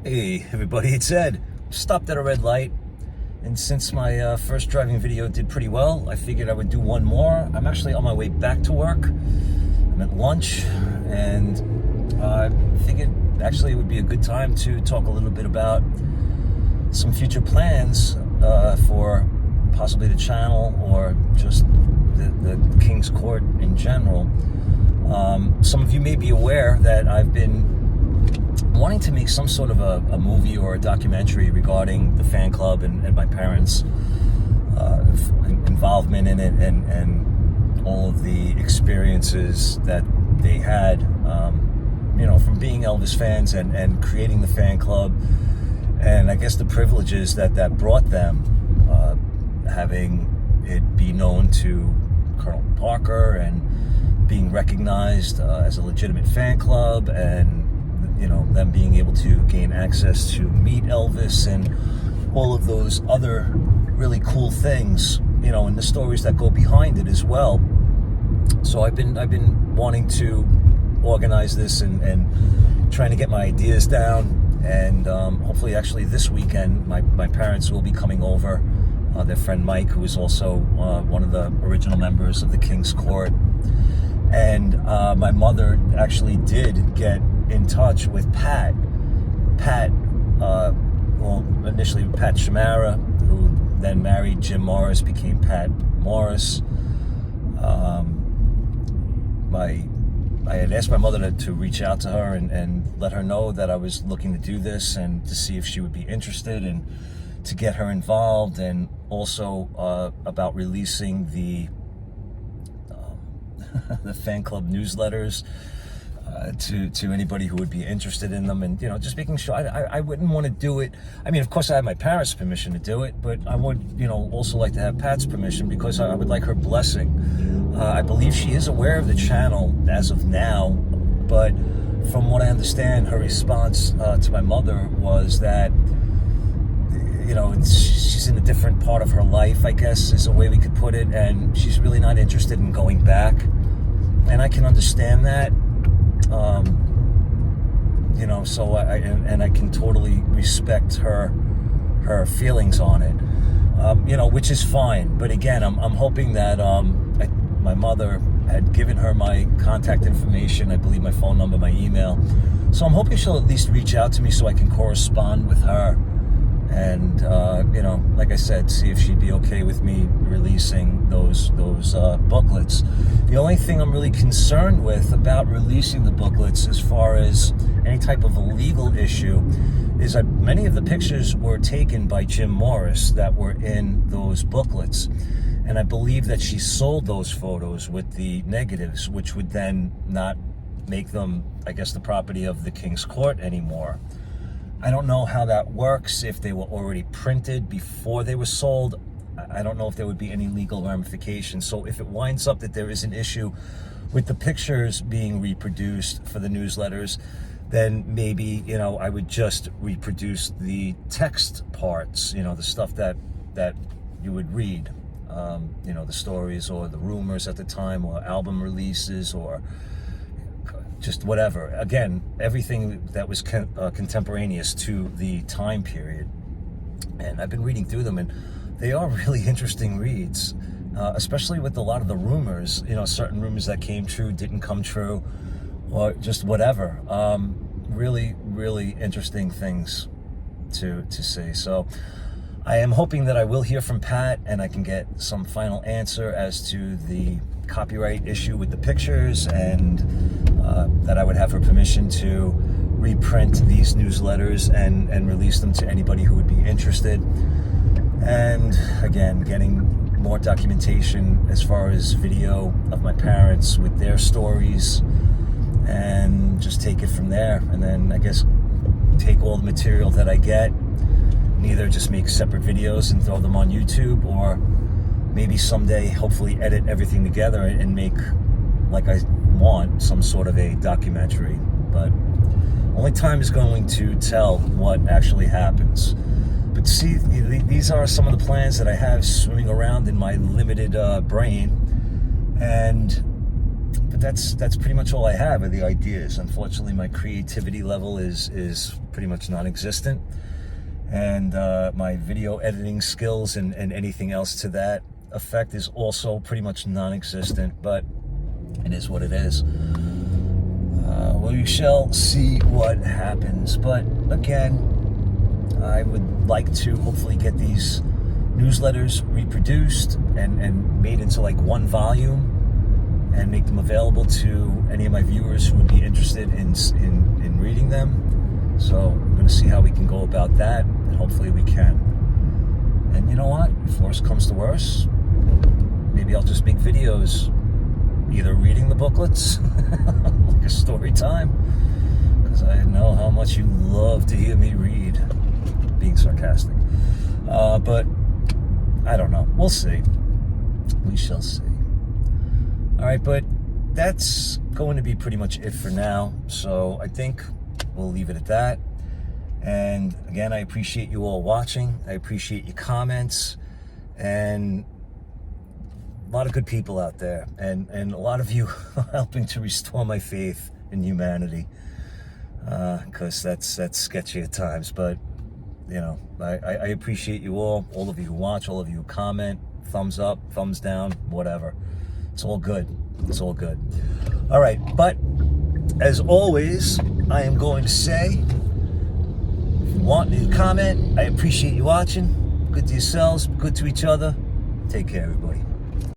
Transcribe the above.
Hey everybody, it's Ed. Stopped at a red light, and since my first driving video did pretty well, I figured I would do one more. I'm actually on my way back to work. I'm at lunch, and I figured actually it would be a good time to talk a little bit about some future plans for possibly the channel or just the King's Court in general. Some of you may be aware that I've been wanting to make some sort of a movie or a documentary regarding the fan club and my parents' involvement in it and all of the experiences that they had, from being Elvis fans and creating the fan club, and I guess the privileges that brought them, having it be known to Colonel Parker and being recognized as a legitimate fan club, and them being able to gain access to meet Elvis and all of those other really cool things, and the stories that go behind it as well. So I've been wanting to organize this and trying to get my ideas down, and hopefully actually this weekend my parents will be coming over. Their friend Mike, who is also one of the original members of the King's Court, and my mother actually did get in touch with Pat, initially Pat Shamara, who then married Jim Morris, became Pat Morris. I had asked my mother to reach out to her and let her know that I was looking to do this, and to see if she would be interested, and to get her involved, and also about releasing the the fan club newsletters to anybody who would be interested in them, and just making sure I wouldn't want to do it. I mean, of course I have my parents' permission to do it, but I would also like to have Pat's permission, because I would like her blessing. I believe she is aware of the channel as of now, but from what I understand, her response to my mother was that she's in a different part of her life, I guess is a way we could put it, and she's really not interested in going back, and I can understand that. So I can totally respect her feelings on it, which is fine. But again, I'm hoping that my mother had given her my contact information, I believe my phone number, my email. So I'm hoping she'll at least reach out to me so I can correspond with her. And like I said, see if she'd be okay with me releasing those booklets. The only thing I'm really concerned with about releasing the booklets, as far as any type of a legal issue, is that many of the pictures were taken by Jim Morris that were in those booklets, and I believe that she sold those photos with the negatives, which would then not make them, I guess, the property of the King's Court anymore. I don't know how that works, if they were already printed before they were sold. I don't know if there would be any legal ramifications. So if it winds up that there is an issue with the pictures being reproduced for the newsletters, then maybe, I would just reproduce the text parts, the stuff that you would read, the stories or the rumors at the time, or album releases, or just whatever. Again, everything that was contemporaneous to the time period. And I've been reading through them, and they are really interesting reads, especially with a lot of the rumors, certain rumors that came true, didn't come true, or just whatever. Really, really interesting things to see. So I am hoping that I will hear from Pat, and I can get some final answer as to the copyright issue with the pictures, and that I would have her permission to reprint these newsletters and release them to anybody who would be interested. And again, getting more documentation as far as video of my parents with their stories, and just take it from there. And then I guess take all the material that I get, and either just make separate videos and throw them on YouTube, or maybe someday hopefully edit everything together and make, like I want, some sort of a documentary. But only time is going to tell what actually happens. But see, these are some of the plans that I have swimming around in my limited brain. But that's pretty much all I have are the ideas. Unfortunately, my creativity level is pretty much non-existent, and my video editing skills and anything else to that effect is also pretty much non-existent. But it is what it is. We shall see what happens. But again, I would like to hopefully get these newsletters reproduced and made into like one volume and make them available to any of my viewers who would be interested in reading them. So I'm going to see how we can go about that, and hopefully we can. And you know what? If worse comes to worse, maybe I'll just make videos either reading the booklets, like a story time, because I know how much you love to hear me read. Being sarcastic. But I don't know. We'll see. We shall see. All right, but that's going to be pretty much it for now. So I think we'll leave it at that. And again, I appreciate you all watching. I appreciate your comments, and a lot of good people out there, and a lot of you helping to restore my faith in humanity, because that's sketchy at times. But you know, I appreciate you all of you who watch, all of you who comment, thumbs up, thumbs down, whatever. It's all good. It's all good. All right, but as always, I am going to say, if you want me to comment, I appreciate you watching. Good to yourselves, good to each other. Take care, everybody.